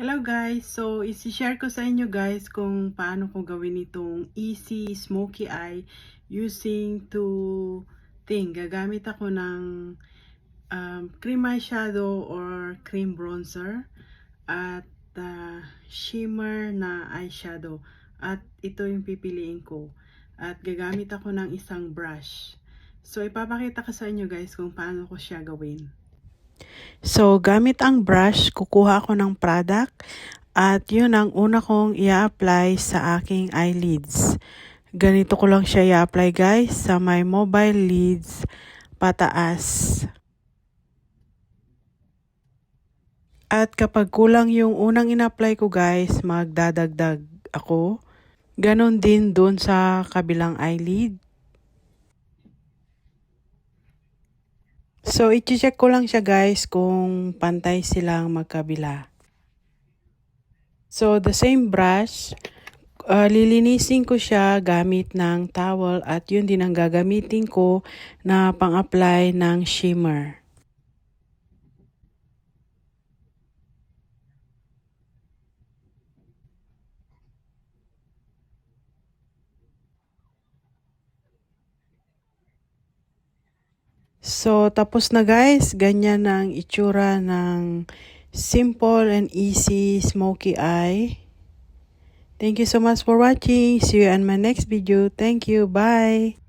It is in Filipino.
Hello guys! So, isi-share ko sa inyo guys kung paano ko gawin itong easy smoky eye using two thing. Gagamit ako ng cream eyeshadow or cream bronzer at shimmer na eyeshadow. At ito yung pipiliin ko. At gagamit ako ng isang brush. So, ipapakita ko sa inyo guys kung paano ko siya gawin. So, gamit ang brush, kukuha ako ng product at yun ang una kong i-apply sa aking eyelids. Ganito ko lang siya i-apply guys sa my mobile lids pataas. At kapag kulang yung unang in-apply ko guys, magdadagdag ako. Ganon din dun sa kabilang eyelid. So, i-check ko lang siya guys kung pantay silang magkabila. So, the same brush, lilinisin ko siya gamit ng towel at yun din ang gagamitin ko na pang-apply ng shimmer. So, tapos na guys, ganyan na ang itsura ng simple and easy smoky eye. Thank you so much for watching. See you on my next video. Thank you. Bye!